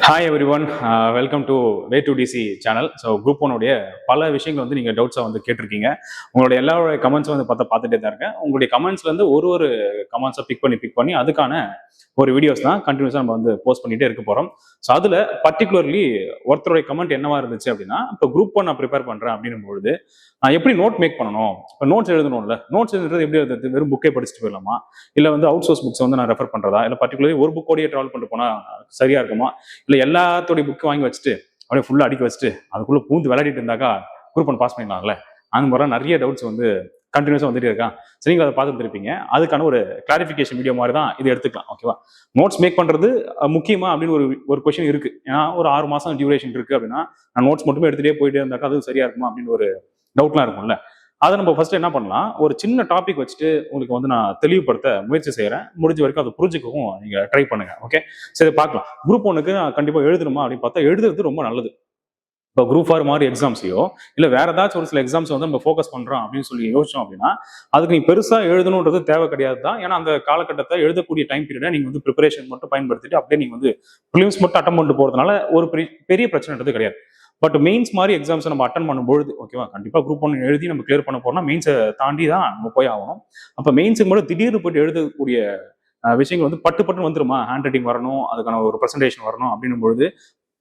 Hi everyone, welcome to way to DC channel. So group ஒனுடைய பல விஷயங்கள் வந்து நீங்கள் டவுட்ஸாக வந்து கேட்டிருக்கீங்க. உங்களுடைய எல்லாருடைய கமெண்ட்ஸும் வந்து பார்த்துட்டே தான் இருக்கேன். உங்களுடைய கமெண்ட்ஸ்லேருந்து ஒரு கமெண்ட்ஸை பிக் பண்ணி அதுக்கான ஒரு வீடியோஸ் தான் கண்டினியூஸாக நம்ம வந்து போஸ்ட் பண்ணிகிட்டே இருக்க போகிறோம். ஸோ அதில் பர்டிகுலர்லி ஒருத்தருடைய கமெண்ட் என்னவா இருந்துச்சு அப்படின்னா, இப்போ குரூப் ஒன் நான் ப்ரிப்பேர் பண்ணுறேன் அப்படின்னும் பொழுது நான் எப்படி நோட் மேக் பண்ணணும், இப்போ நோட்ஸ் எழுதணும்ல, நோட்ஸ் எழுதுறது எப்படி எழுதுறது, வெறும் புக்கே படிச்சுட்டு போயிடலாமா, இல்லை வந்து அவுட் சோர்ஸ் புக்ஸ் வந்து நான் ரெஃபர் பண்ணுறதா, இல்லை பர்டிகுலர்லி ஒரு புக்கோடையே ட்ராவல் பண்ணிட்டு போனால் சரியா இருக்குமா, இல்லை எல்லாத்தோடைய புக்கு வாங்கி வச்சுட்டு அப்படியே ஃபுல்லாக அடிக்க வச்சுட்டு அதுக்குள்ளே பூந்து விளையாடிட்டு இருந்தாக்கா குரூப் ஒன் பாஸ் பண்ணிடலாம்ல. அந்த மாதிரி நிறைய டவுட்ஸ் வந்து கண்டினியூஸாக வந்துட்டு இருக்கான். சரி, நீங்கள் அதை பார்த்துட்டு இருப்பீங்க. அதுக்கான ஒரு கிளாரிஃபிகேஷன் வீடியோ மாதிரி தான் இது எடுத்துக்கலாம். ஓகேவா? நோட்ஸ் மேக் பண்ணுறது முக்கியமா அப்படின்னு ஒரு கொஸ்டின் இருக்கு. ஏன்னா ஒரு 6 மாதம் டியூரேஷன் இருக்கு அப்படின்னா நான் நோட்ஸ் மட்டுமே எடுத்துகிட்டே போயிட்டே இருந்தாக்கா அது சரியா இருக்குமா அப்படின்னு ஒரு டவுட்லாம் இருக்கும்ல. அதை நம்ம ஃபர்ஸ்ட் என்ன பண்ணலாம், ஒரு சின்ன டாபிக் வச்சுட்டு உங்களுக்கு வந்து நான் தெளிவுபடுத்த முயற்சி செய்கிறேன். முடிஞ்ச வரைக்கும் அதை புரிஞ்சுக்கவும் நீங்கள் ட்ரை பண்ணுங்க. ஓகே, சரி பார்க்கலாம். குரூப் ஒன்றுக்கு நான் கண்டிப்பாக எழுதணுமா அப்படின்னு பார்த்தா எழுதுறது ரொம்ப நல்லது. இப்போ குரூப் 4 மாதிரி எக்ஸாம்ஸையோ இல்லை வேற ஏதாச்சும் ஒரு சில எக்ஸாம்ஸ் வந்து நம்ம ஃபோக்கஸ் பண்ணுறோம் அப்படின்னு சொல்லி யோசிச்சோம் அப்படின்னா அதுக்கு நீ பெருசாக எழுதணுன்றது தேவை கிடையாது தான். ஏன்னா அந்த காலகட்டத்தை எழுதக்கூடிய டைம் பீரியடை நீங்கள் வந்து ப்ரிப்பரேஷன் மட்டும் பயன்படுத்திட்டு அப்படியே நீங்கள் வந்து ப்ரிலிம்ஸ் மட்டும் அட்டன் பண்ணிட்டு போகிறதுனால ஒரு பெரிய பிரச்சனைன்றது கிடையாது. பட் மெயின்ஸ் மாதிரி எக்ஸாம்ஸ் நம்ம அட்டன் பண்ணும்பொழுது ஓகேவா, கண்டிப்பாக குரூப் ஒன் எழுதி நம்ம கிளியர் பண்ண போறோம்னா மெயின்ஸை தாண்டி தான் நம்ம போய் ஆகணும். அப்போ மெயின்ஸுக்கு மட்டும் திடீர்னு போயிட்டு எழுதக்கூடிய விஷயங்கள் வந்து பட்டு வந்துருமா, ஹேண்ட் ரைட்டிங் வரணும், அதுக்கான ஒரு ப்ரெசன்டேஷன் வரணும் அப்படின்னும் பொழுது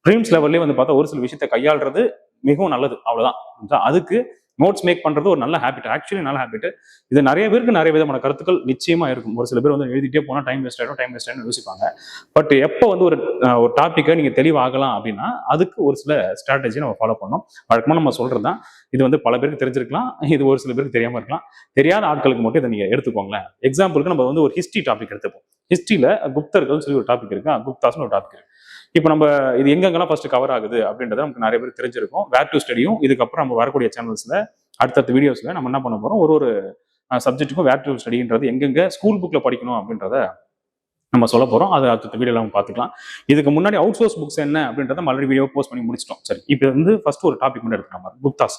ட்ரீம்ஸ் லெவல்லே வந்து பார்த்தா ஒரு சில விஷயத்தை கையாளுறது மிகவும் நல்லது. அவ்வளவுதான். அதுக்கு நோட்ஸ் மேக் பண்றது ஒரு நல்ல ஹேபிட், ஆக்சுவலி நல்ல ஹேபிட். இது நிறைய பேருக்கு நிறைய விதமான கருத்துக்கள் நிச்சயமா இருக்கும். ஒரு சில பேர் வந்து எழுதிட்டே போனா டைம் வேஸ்ட் ஆயிடும் யோசிப்பாங்க. பட் எப்போ வந்து ஒரு டாப்பிக்கை நீங்க தெளிவாகலாம் அப்படின்னா அதுக்கு ஒரு சில ஸ்ட்ராட்டஜி நம்ம ஃபாலோ பண்ணணும். வழக்கமா நம்ம சொல்றதுதான். இது வந்து பல பேருக்கு தெரிஞ்சிருக்கலாம், இது ஒரு சில பேருக்கு தெரியாம இருக்கலாம். தெரியாத ஆட்களுக்கு மட்டும் இதை நீங்க எடுத்துக்கோங்களேன். எக்ஸாம்பிளுக்கு நம்ம வந்து ஒரு ஹிஸ்டரி டாபிக் எடுத்துப்போம். ஹிஸ்டரியில குப்தர்கள் சொல்லி ஒரு டாபிக் இருக்கு, குப்தாஸ்னு ஒரு டாபிக் இருக்கு. இப்போ நம்ம இது எங்கெங்கெல்லாம் ஃபர்ஸ்ட் கவர் ஆகுது அப்படின்றத நமக்கு நிறைய பேர் தெரிஞ்சிருக்கும். வேர் டு ஸ்டடியும் இதுக்கப்புறம் நம்ம வரக்கூடிய சேனல்ஸ்ல அடுத்தடுத்த வீடியோஸ்ல நம்ம என்ன பண்ண போறோம், ஒரு சப்ஜெக்ட்டுக்கும் வேர் டு ஸ்டடின்றது எங்கெங்க ஸ்கூல் புக்ல படிக்கணும் அப்படின்றத நம்ம சொல்ல போறோம். அது அடுத்த வீடியோல நம்ம பார்த்துக்கலாம். இதுக்கு முன்னாடி அவுட் சோர்ஸ் புக்ஸ் என்ன அப்படின்றத ஆல்ரெடி வீடியோ போஸ்ட் பண்ணி முடிச்சிட்டோம். சரி, இப்போ வந்து ஃபர்ஸ்ட் ஒரு டாபிக் மட்டும் எடுத்துக்கலாம். குப்தாஸ்.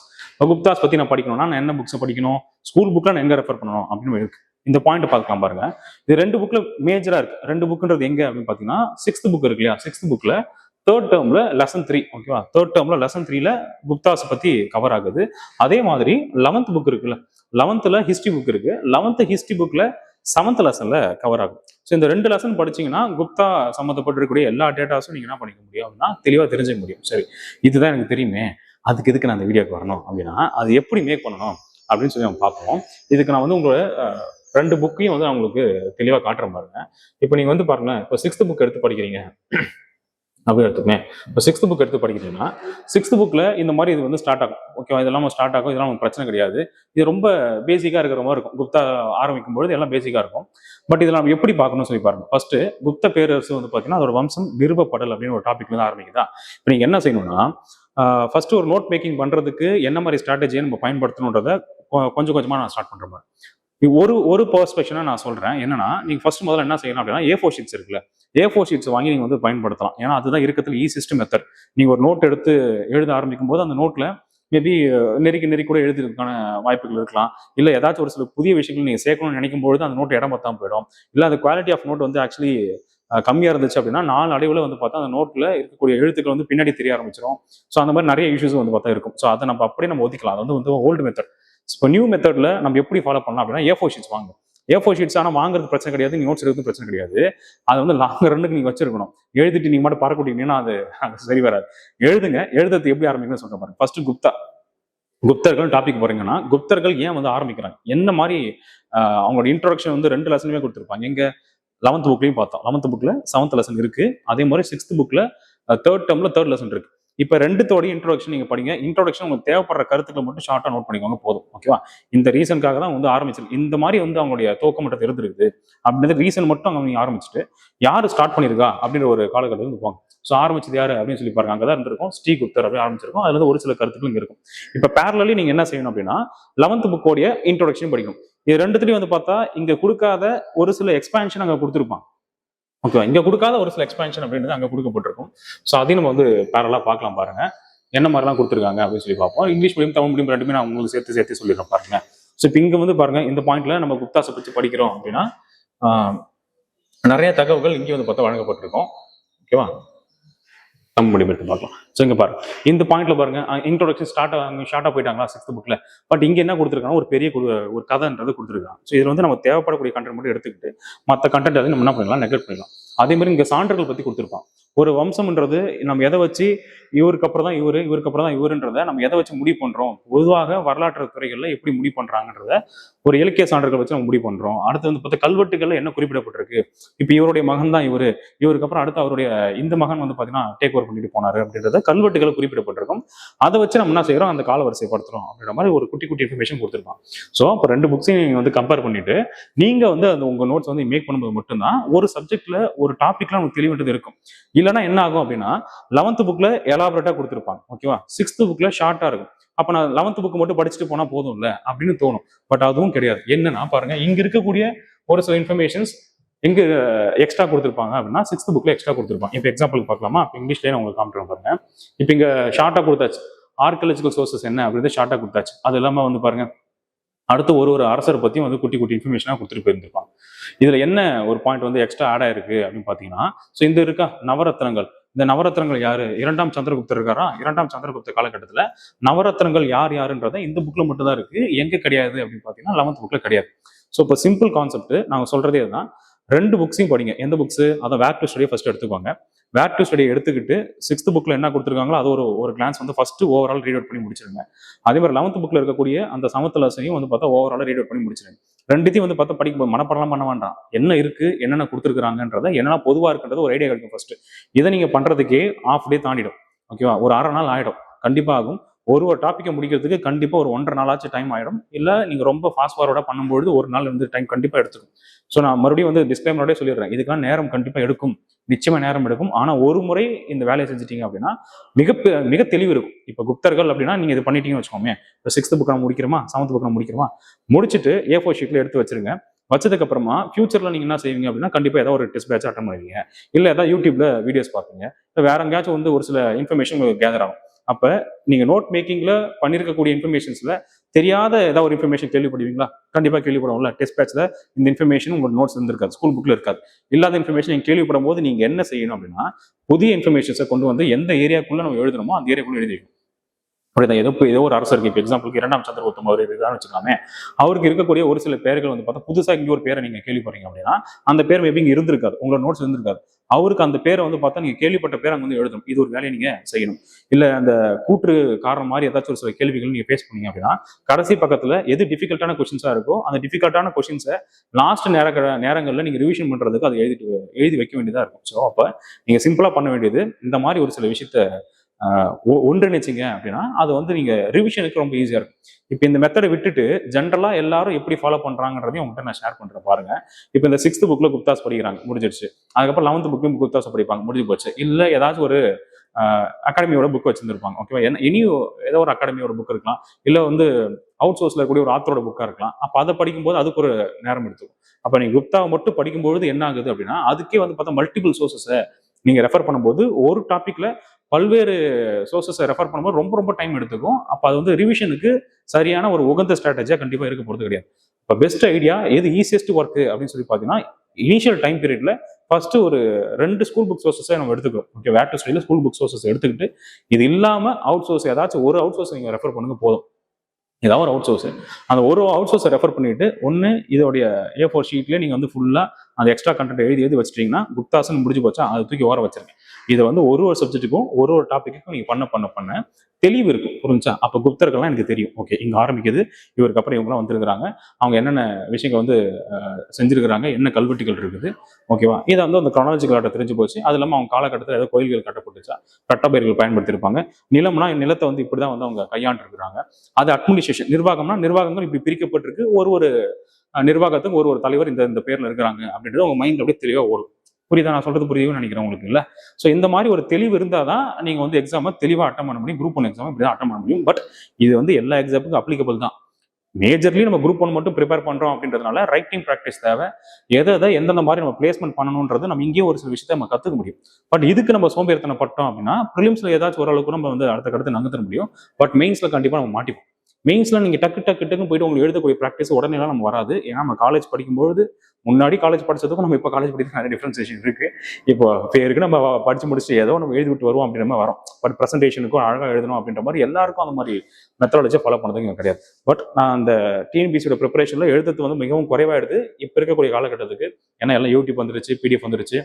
குப்தாஸ் பத்தி நான் படிக்கணும்னா நான் என்ன புக்ஸ் படிக்கணும், ஸ்கூல் புக்ல நான் எங்க ரெஃபர் பண்ணணும் அப்படின்னு இருக்கு. இந்த பாயிண்ட் பார்க்கலாம் பாருங்க. இது 2 புக்ல மேஜரா இருக்கு. 2 புக்ன்றது எங்க அப்படின்னு பாத்தீங்கன்னா 6th புக் இருக்கு இல்லையா, 6th புக்ல 3rd டேர்ம்ல லெசன் 3. ஓகேவா, 3rd டேர்ம்ல லெசன் 3ல குப்தாஸ் பத்தி கவர் ஆகுது. அதே மாதிரி 11th புக் இருக்குல்ல, 11th ஹிஸ்டரி புக் இருக்கு. 11th ஹிஸ்டரி புக்ல 7th லெசன்ல கவர் ஆகும். ஸோ இந்த 2 லெசன் படிச்சீங்கன்னா குப்தா சம்மந்தப்பட்டிருக்கக்கூடிய எல்லா டேட்டாஸும் நீங்க என்ன பண்ணிக்க முடியும் அப்படின்னா தெளிவா தெரிஞ்சுக்க முடியும். சரி, இதுதான் எனக்கு தெரியுமே, அதுக்கு எதுக்கு நான் அந்த வீடியோக்கு வரணும் அப்படின்னா அது எப்படி மேக் பண்ணணும் அப்படின்னு சொல்லி நம்ம பார்ப்போம். இதுக்கு நான் வந்து உங்களோட 2 புக்கையும் வந்து நான் உங்களுக்கு தெளிவாக காட்டுறேன் பாருங்க. இப்போ நீங்க வந்து பாருங்க, இப்போ 6th புக் எடுத்து படிக்கிறீங்க அப்படி எடுத்துக்குமே. இப்போ 6th புக் எடுத்து படிக்கிறீங்கன்னா 6th புக்ல இந்த மாதிரி இது வந்து ஸ்டார்ட் ஆகும். ஓகேவா, இதெல்லாம் ஸ்டார்ட் ஆகும், இதெல்லாம் பிரச்சனை கிடையாது. இது ரொம்ப பேசிக்கா இருக்கிற மாதிரி இருக்கும். குப்தா ஆரம்பிக்கும் பொழுது எல்லாம் பேசிக்கா இருக்கும். பட் இதில் நம்ம எப்படி பார்க்கணும்னு சொல்லி பாருங்க. ஃபர்ஸ்ட் குப்த பேரரசு வந்து பார்த்தீங்கன்னா அதோட வம்சம் நிறுவப்படல் அப்படின்னு ஒரு டாபிக்ல இருந்து ஆரம்பிக்குதா. இப்போ நீங்க என்ன செய்யணும்னா ஃபர்ஸ்ட் ஒரு நோட் மேக்கிங் பண்றதுக்கு என்ன மாதிரி ஸ்ட்ராட்டஜியை நம்ம பயன்படுத்தணுன்றத கொஞ்சம் கொஞ்சமா நான் ஸ்டார்ட் பண்ற மாதிரி ஒரு பெர்ஸ்பெக்ஷனா நான் சொல்றேன். என்னன்னா நீங்க ஃபர்ஸ்ட் முதல்ல என்ன செய்யணும் அப்படின்னா A4 ஷீட்ஸ் இருக்குல்ல, A4 ஷீட்ஸ் வாங்கி நீங்க வந்து பயன்படுத்தலாம். ஏன்னா அதுதான் இருக்கிறதுல ஈஸியஸ்ட் மெத்தட். நீங்க ஒரு நோட் எடுத்து எழுத ஆரம்பிக்கும் போது அந்த நோட்ல மேபி நெருக்கி கூட எழுதுறதுக்கான வாய்ப்புகள் இருக்கலாம். இல்ல ஏதாச்சும் ஒரு சில புதிய விஷயங்கள் நீங்க சேர்க்கணும்னு நினைக்கும் பொழுது அந்த நோட் இடம் பத்தாம போயிடும். இல்ல அந்த குவாலிட்டி ஆஃப் நோட் வந்து ஆக்சுவலி கம்மியா இருந்துச்சு அப்படின்னா 4 அடைவுல வந்து பார்த்தா அந்த நோட்ல இருக்கக்கூடிய எழுத்துக்கள் வந்து பின்னாடி தெரிய ஆரம்பிச்சிடும். ஸோ அந்த மாதிரி நிறைய இஷ்யூஸ் வந்து பார்த்தா இருக்கும். ஸோ அதை நம்ம அப்படியே நம்ம ஒதுக்கலாம். அது வந்து ஓல்டு மெத்தட். இப்போ நியூ மெத்தட்ல நம்ம எப்படி ஃபாலோ பண்ணலாம் அப்படின்னா A4 ஷீட்ஸ் வாங்க. A4 ஷீட்ஸ் ஆனால் வாங்குறது பிரச்சனை கிடையாது, நீங்க நோட்ஸ் எடுக்கிறது பிரச்சனை கிடையாது. அதை வந்து லாங் ரன்னுக்கு நீங்க வச்சிருக்கணும். எழுதிட்டு நீங்க மட்டும் பறக்க விட்டீங்கன்னா அது சரி வராது. எழுதுங்க. எழுதுறது எப்படி ஆரம்பிக்கணும்னு சொல்ற பாருங்க. ஃபர்ஸ்ட் குப்தர்கள் டாபிக் போறீங்கன்னா குப்தர்கள் ஏன் வந்து ஆரம்பிக்கிறாங்க, என்ன மாதிரி அவங்களோட இன்ட்ரோடக்ஷன் வந்து 2 லெசனுமே கொடுத்துருப்பாங்க. எங்க 11th புக்லையும் பார்த்தோம். 11th புக்ல 7th லெசன் இருக்கு. அதே மாதிரி 6th புக்ல 3rd டேர்ம்ல 3rd லெசன் இருக்கு. இப்போ 2தோட இன்ட்ரோடக்ஷன் நீங்க படிங்க. இன்ட்ரோடக்ஷன் உங்களுக்கு தேவைப்படுற கருத்துக்களை மட்டும் ஷார்ட்டா நோட் பண்ணிக்கோங்க போதும். ஓகேவா, இந்த ரீசனுக்காக தான் வந்து ஆரம்பிச்சிருக்கு. இந்த மாதிரி வந்து அவங்களுடைய துவக்கமட்டத்தை இருந்திருக்குது அப்படின்றது ரீசன் மட்டும் அவங்க ஆரம்பிச்சுட்டு யாரு ஸ்டார்ட் பண்ணிருக்கா அப்படின்ற ஒரு காலகட்டத்தில் வந்து போவாங்க. ஸோ ஆரம்பிச்சது யாரு அப்படின்னு சொல்லி பாருங்க. அங்கதான் இருந்திருக்கும் ஸ்ரீகுப்தர் அப்படின்னு ஆரம்பிச்சிருக்கும். அதுல இருந்து ஒரு சில கருத்துக்கள் இங்க இருக்கும். இப்ப பேரலி நீங்க என்ன செய்யணும் அப்படின்னா 11th புக்கோடைய இன்ட்ரோடக்ஷன் படிக்கணும். இது 2த்துலயும் வந்து பார்த்தா இங்க கொடுக்காத ஒரு சில எக்ஸ்பான்ஷன் அங்க கொடுத்துருப்பான். ஓகே, இங்க கொடுக்காத ஒரு சில எக்ஸ்பான்ஷன் அப்படின்றது அங்க கொடுக்கப்பட்டிருக்கும். ஸோ அதையும் நம்ம வந்து பேரலா பார்க்கலாம் பாருங்க. என்ன மாதிரிலாம் கொடுத்துருக்காங்க அப்படின்னு சொல்லி பார்ப்போம். இங்கிலீஷ் மீடியம் தமிழ் மீடியம் ரெண்டுமே நான் உங்களுக்கு சேர்த்து சொல்லிடுறேன் பாருங்க. ஸோ இப்போ இங்க வந்து பாருங்க, இந்த பாயிண்ட்ல நம்ம குப்தாஸை பற்றி படிக்கிறோம் அப்படின்னா நிறைய தகவல்கள் இங்கே வந்து பார்த்தா வழங்கப்பட்டிருக்கும். ஓகேவா, நம்ம முடிவெடுத்து பார்க்கலாம். ஸோ இங்கே பாருங்க, இந்த பாயிண்ட்ல பாருங்க, இன்ட்ரோடக்ஷன் ஷார்ட்டாக போயிட்டாங்களா 6th புக்ல. பட் இங்க என்ன கொடுத்துருக்காங்க, ஒரு பெரிய ஒரு கதைன்றது கொடுத்துருக்காங்க. ஸோ இதுல வந்து நம்ம தேவைப்படக்கூடிய கண்டென்ட் மட்டும் எடுத்துக்கிட்டு மற்ற கண்டென்ட் வந்து நம்ம என்ன பண்ணிடலாம், நெக்லெக்ட் பண்ணிடலாம். அதே மாதிரி இங்க சான்றுகள் பத்தி கொடுத்துருப்பான். ஒரு வம்சம்ன்றது நம்ம எதை வச்சு இவருக்கு அப்புறம் தான் இவருக்கு அப்புறம் தான் இவருன்றத நம்ம எதை வச்சு முடிவு பண்றோம், பொதுவாக வரலாற்று துறைகள்ல எப்படி முடிவு பண்றாங்கன்றத ஒரு இலக்கிய சான்றுகள் வச்சு நம்ம முடிவு பண்றோம். அடுத்து வந்து பார்த்தா கல்வெட்டுகள்ல என்ன குறிப்பிடப்பட்டிருக்கு, இப்போ இவருடைய மகன் தான் இவருக்கு அப்புறம் அடுத்து அவருடைய இந்த மகன் வந்து பாத்தீங்கன்னா டேக் ஓவர் பண்ணிட்டு போனாரு அப்படின்றத கல்வெட்டுகள் குறிப்பிடப்பட்டிருக்கும். அதை வச்சு நம்ம என்ன செய்யறோம், அந்த கால வரிசைப்படுத்துறோம் அப்படின்ற மாதிரி ஒரு குட்டி குட்டி இன்ஃபர்மேஷன் கொடுத்துருப்பான். ஸோ அப்போ 2 புக்ஸையும் நீங்க வந்து கம்பேர் பண்ணிட்டு நீங்க வந்து அந்த உங்க நோட்ஸ் வந்து மேக் பண்ணும்போது மட்டும்தான் ஒரு சப்ஜெக்ட்ல ஒரு டாபிக்ல நமக்கு தெளிவுன்றது இருக்கும். இல்லைன்னா என்ன ஆகும் அப்படின்னா 11th புக்ல எலாபரேட்டா கொடுத்துருப்பாங்க, ஓகேவா, 6th புக்ல ஷார்ட்டா இருக்கும். அப்ப நான் 11th புக் மட்டும் படிச்சுட்டு போனா போதும் இல்ல அப்படின்னு தோணும். பட் அதுவும் கிடையாது. என்னன்னா பாருங்க, இங்க இருக்கக்கூடிய ஒரு சில இன்ஃபர்மேஷன்ஸ் எங்க எக்ஸ்ட்ரா கொடுத்துருப்பாங்க அப்படின்னா 6th புக்ல எக்ஸ்ட்ரா கொடுத்துருப்பாங்க. இப்போ எக்ஸாம்பிள் பார்க்கலாமா, இங்கிலீஷ்லேயே உங்களுக்கு காமிக்கிறேன் பாருங்க. இப்போ இங்க ஷார்ட்டா கொடுத்தாச்சு, ஆர்கியாலஜிக்கல் சோர்சஸ் என்ன அப்படின்றத ஷார்ட்டா கொடுத்தாச்சு. அது இல்லாம வந்து பாருங்க, அடுத்து ஒரு அரசரை பத்தியும் வந்து குட்டி குட்டி இன்ஃபர்மேஷனா கொடுத்துட்டு போயிருந்திருப்பாங்க. இதுல என்ன ஒரு பாயிண்ட் வந்து எக்ஸ்ட்ரா ஆட் ஆயிருக்கு அப்படின்னு பாத்தீங்கன்னா, ஸோ இந்த இருக்கா நவரத்னங்கள். இந்த நவரத்னங்கள் யாரு, 2ஆம் சந்திரகுப்தர் இருக்காரா, 2ஆம் சந்திரகுப்த காலகட்டத்துல நவரத்னங்கள் யார் யாருன்றத இந்த புக்ல மட்டும் தான் இருக்கு, எங்க கிடையாது அப்படின்னு பாத்தீங்கன்னா 11th புக்ல கிடையாது. ஸோ இப்போ சிம்பிள் கான்செப்ட் நாங்க சொல்றதே தான், 2 புக்ஸையும் படிங்க. எந்த புக்ஸ், அதை வேர் டு ஸ்டடியை ஃபர்ஸ்ட் எடுத்துக்கோங்க. வேர் டு ஸ்டடி எடுத்துக்கிட்டு 6th புக்ல என்ன கொடுத்துருக்காங்களோ அது ஒரு கிளான்ஸ் வந்து ஃபர்ஸ்ட் ஓவரால் ரீட் அவுட் பண்ணி முடிச்சிருங்க. அதே மாதிரி 11th புக்ல இருக்கக்கூடிய அந்த சமத்துலசையும் வந்து பார்த்தா ஓவரால் ரீட் அவுட் பண்ணி முடிச்சிருங்க. ரெண்டுத்தையும் வந்து பார்த்தா படிக்கும் மனப்படலாம் பண்ண வேண்டாம், என்ன இருக்கு என்னென்ன கொடுத்துருக்காங்கன்றத என்னென்ன பொதுவா இருக்குன்றது ஒரு ஐடியா கிடைக்கும் ஃபர்ஸ்ட். இதை நீங்க பண்றதுக்கே ஆஃப் டே தாண்டிடும், ஓகேவா, ஒரு 1/2 நாள் ஆயிடும் கண்டிப்பா ஆகும். ஒரு டாப்பிக்கை முடிக்கிறதுக்கு கண்டிப்பா ஒரு 1.5 நாளாச்சு டைம் ஆயிடும். இல்ல நீங்க ரொம்ப ஃபாஸ்ட் ஃபார்வர்டா பண்ணும்போது ஒரு நாள் வந்து டைம் கண்டிப்பா எடுத்துக்கும். ஸோ நான் மறுபடியும் வந்து டிஸ்க்ளைமரோட சொல்லிடுறேன், இதுக்கான நேரம் கண்டிப்பா எடுக்கும், நிச்சயமா நேரம் எடுக்கும். ஆனா ஒரு முறை இந்த வேலையை செஞ்சுட்டீங்க அப்படின்னா மிக தெளிவு இருக்கும். இப்போ குப்தர்கள் அப்படின்னா நீங்க இது பண்ணிட்டீங்கன்னு வச்சுக்கோமே, இப்போ 6th புக் நம்ம முடிக்கிறோமா, 7th புக் நம்ம முடிக்கிறோமா, முடிச்சுட்டு A4 ஷீட்ல எடுத்து வச்சிருங்க. வச்சதுக்கு அப்புறமா ஃபியூச்சர்ல நீங்க என்ன செய்வீங்க அப்படின்னா, கண்டிப்பா ஏதாவது ஒரு டெஸ்ட் பேட்ச் அட்டன் பண்ணுவீங்க, இல்ல ஏதாவது யூடியூப்ல வீடியோஸ் பார்ப்பீங்க, வேற எங்கேயாச்சும் வந்து ஒரு சில இன்ஃபர்மேஷன் உங்களுக்கு கேதர் ஆகும். அப்ப நீங்க நோட் மேக்கிங்ல பண்ணிருக்கக்கூடிய இன்ஃபர்மேஷன்ஸ்ல தெரியாத ஏதாவது ஒரு இன்ஃபர்மேஷன் கேள்விப்படுவீங்களா, கண்டிப்பா கேள்விப்படுவோம்ல. டெஸ்ட் பேட்ச்ல இந்த இன்ஃபர்மேஷன் உங்க நோட்ஸ் இருந்திருக்காது, ஸ்கூல் புக்ல இருக்காது. இல்லாத இன்ஃபர்மேஷன் நீங்க கேள்விப்படும் போது நீங்க என்ன செய்யணும் அப்படின்னா, புதிய இன்ஃபர்மேஷன்ஸை கொண்டு வந்து எந்த ஏரியாக்குள்ள நம்ம எழுதணுமோ அந்த ஏரியாக்குள்ள எழுதிக்கணும். அப்படிதான் ஏதோ ஒரு அரசருக்கு, இப்போ எக்ஸாம்பிளுக்கு 2ஆம் சந்திரகுப்தம் அவர் இருக்கான்னு வச்சுக்கலாமே, அவருக்கு இருக்கக்கூடிய ஒரு சில பேர்கள் வந்து பார்த்தா புதுசா இங்க ஒரு பேரை நீங்க கேள்விப்படுறீங்க அப்படின்னா அந்த பேர் மேபி இங்க இருந்திருக்காது, உங்களோட நோட்ஸ் இருந்திருக்காது. அவருக்கு அந்த பேரை வந்து பார்த்தா நீங்க கேள்விப்பட்ட பேரை அங்க வந்து எழுதணும். இது ஒரு வேலையை நீங்க செய்யணும். இல்ல அந்த கூற்று காரணம் மாதிரி ஏதாச்சும் ஒரு சில கேள்விகள் நீங்க ஃபேஸ் பண்ணீங்க அப்படின்னா, கடைசி பக்கத்துல எது டிஃபிகல்ட்டான கொஸ்டின்ஸா இருக்கோ அந்த டிஃபிகல்ட்டான கொஸ்டின்ஸை லாஸ்ட் நேரங்கள்ல நீங்க ரிவிஷன் பண்றதுக்கு அதை எழுதி வைக்க வேண்டியதா இருக்கும். ஸோ அப்ப நீங்க சிம்பிளா பண்ண வேண்டியது, இந்த மாதிரி ஒரு சில விஷயத்த ஒன்றிணைச்சிங்க அப்படின்னா அது வந்து நீங்க ரிவிஷனுக்கு ரொம்ப ஈஸியா இருக்கும். இப்போ இந்த மெத்தடை விட்டுட்டு ஜென்ரலா எல்லாரும் எப்படி ஃபாலோ பண்றாங்கன்றதையும் உங்கள்கிட்ட நான் ஷேர் பண்றேன் பாருங்க. இப்போ இந்த 6th புக்ல குப்தாஸ் படிக்கிறாங்க, முடிஞ்சிருச்சு. அதுக்கப்புறம் 11th புக்லையும் குப்தாஸ் படிப்பாங்க, முடிஞ்சு போச்சு. இல்ல ஏதாச்சும் ஒரு அகாடமியோட புக் வச்சிருந்திருப்பாங்க, ஓகேவா, இனியும் ஏதோ ஒரு அகாடமியோட புக் இருக்கலாம், இல்ல வந்து அவுட் சோர்ஸ்ல இருக்கக்கூடிய ஒரு ஆத்தரோட புக்கா இருக்கலாம். அப்ப அதை படிக்கும்போது அதுக்கு ஒரு நேரம் எடுத்துக்கும். அப்ப நீங்க குப்தாவை மட்டும் படிக்கும்போது என்ன ஆகுது அப்படின்னா, அதுக்கே வந்து பார்த்தா மல்டிபிள் சோர்சஸை நீங்க ரெஃபர் பண்ணும்போது ஒரு டாபிக்ல பல்வேறு சோர்சஸை ரெஃபர் பண்ணும்போது ரொம்ப ரொம்ப டைம் எடுத்துக்கும். அப்போ அது வந்து ரிவிஷனுக்கு சரியான ஒரு உகந்த ஸ்ட்ராட்டஜியா கண்டிப்பா இருக்க போறது கிடையாது. இப்போ பெஸ்ட் ஐடியா எது ஈஸியஸ்ட் ஒர்க் அப்படின்னு சொல்லி பார்த்தீங்கன்னா, இனிஷியல் டைம் பீரியட்ல ஃபர்ஸ்ட் ஒரு 2 ஸ்கூல் புக் சோர்சஸை நம்ம எடுத்துக்கிறோம், ஓகே, வேர் டு ஸ்டடியில் ஸ்கூல் புக் சோர்சஸ் எடுத்துக்கிட்டு இது இல்லாம அவுட் சோர்ஸ் ஏதாச்சும் ஒரு அவுட் சோர்ஸ் நீங்க ரெஃபர் பண்ணுங்க போதும். ஏதாவது ஒரு அவுட் சோர்ஸ், அந்த ஒரு அவுட் சோர்ஸை ரெஃபர் பண்ணிட்டு ஒன்று இதோடைய A4 ஷீட்லேயே நீங்கள் வந்து ஃபுல்லாக அந்த எக்ஸ்ட்ரா கண்டென்ட் எழுதி வச்சிட்டீங்கன்னா குப்தாசன் முடிஞ்சு போச்சா, அதை தூக்கி ஓர வச்சிருங்க. இதை வந்து ஒரு சப்ஜெக்ட்டுக்கும் ஒரு டாப்பிக்கும் நீங்கள் பண்ண தெளிவு இருக்கும், புரிஞ்சா. அப்போ குப்தர்கள்லாம் எனக்கு தெரியும், ஓகே, இங்கே ஆரம்பிக்குது, இவருக்கு அப்புறம் இவங்கலாம் வந்திருக்கிறாங்க, அவங்க என்னென்ன விஷயங்கள் வந்து செஞ்சிருக்கிறாங்க, என்ன கல்வெட்டுகள் இருக்குது, ஓகேவா. இதை வந்து அந்த க்ரானாலஜிக்கல் ஆர்டர் தெரிஞ்சு போச்சு. அது இல்லாமல் அவங்க காலகட்டத்தில் ஏதோ கோயில்கள் கட்டப்பட்டுச்சா, கட்டப்பயிர்கள் பயன்படுத்தியிருப்பாங்க, நிலம்னா நிலத்தை வந்து இப்படி தான் வந்து அவங்க கையாண்டு இருக்கிறாங்க. அது அட்மினிஸ்ட்ரேஷன், நிர்வாகங்கள் இப்படி பிரிக்கப்பட்டிருக்கு, ஒரு நிர்வாகத்துக்கு ஒரு தலைவர் இந்த பேர்ல இருக்கிறாங்க அப்படின்றது உங்க மைண்ட் அப்படியே தெளிவாக ஓடும். புரியுதா நான் சொல்றது, புரியுதுன்னு நினைக்கிறேன் உங்களுக்கு இல்ல. ஸோ இந்த மாதிரி ஒரு தெளிவு இருந்தால் தான் நீங்க வந்து எக்ஸாமை தெளிவாக அட்டன் பண்ண முடியும். குரூப் 1 எக்ஸாம் இப்படி தான் அட்டன் பண்ண முடியும். பட் இது வந்து எல்லா எக்ஸாமுக்கும் அப்ளிகபிள் தான். மேஜர்லி நம்ம குரூப் 1 மட்டும் ப்ரிப்பேர் பண்றோம் அப்படின்றதுனால ரைட்டிங் ப்ராக்டிஸ் தேவை. எதை எந்தெந்த மாதிரி நம்ம பிளேஸ்மெண்ட் பண்ணணுன்றது நம்ம இங்கேயே ஒரு சில விஷயத்தை நம்ம கத்துக்க முடியும். பட் இதுக்கு நம்ம சோம்பேறித்தனம் பட்டோம் அப்படின்னா ப்ரிலிம்ஸ்ல ஏதாச்சும் ஓரளவுக்கு நம்ம வந்து அடுத்த நகர்த்த முடியும். பட் மெயின்ஸ்ல கண்டிப்பா நம்ம மாட்டிப்போம். மெயின்ஸ்ல நீங்க டக்குன்னு போயிட்டு உங்களுக்கு எழுதக்கூடிய ப்ராக்டிஸ் உடனேலாம் நம்ம வராது. ஏன்னா நம்ம காலேஜ் படிக்கும்போது முன்னாடி காலேஜ் படிச்சதுக்கும் நம்ம இப்போ காலேஜ் படிக்கிறதுக்கு நிறைய டிஃபரன்சியேஷன் இருக்கு. இப்போ பேருக்கு நம்ம படிச்சு முடிச்சுட்டு ஏதோ நம்ம எழுதி விட்டு வருவோம் அப்படின்ற மாதிரி வரும். பட் ப்ரெசன்டேஷனுக்கும் அழகாக எழுதணும் அப்படின்ற மாதிரி எல்லாருக்கும் அந்த மாதிரி மெத்தடாலஜியை ஃபாலோ பண்ணதுங்க கிடையாது. பட் நான் அந்த டிஎன்பிசியோட ப்ரிப்பரேஷன்ல எழுதுறது வந்து மிகவும் குறைவாயிடுது இப்போ இருக்கக்கூடிய காலகட்டத்துக்கு. ஏன்னா எல்லாம் யூடியூப் வந்துருச்சு, பிடிஎஃப் வந்துருச்சு,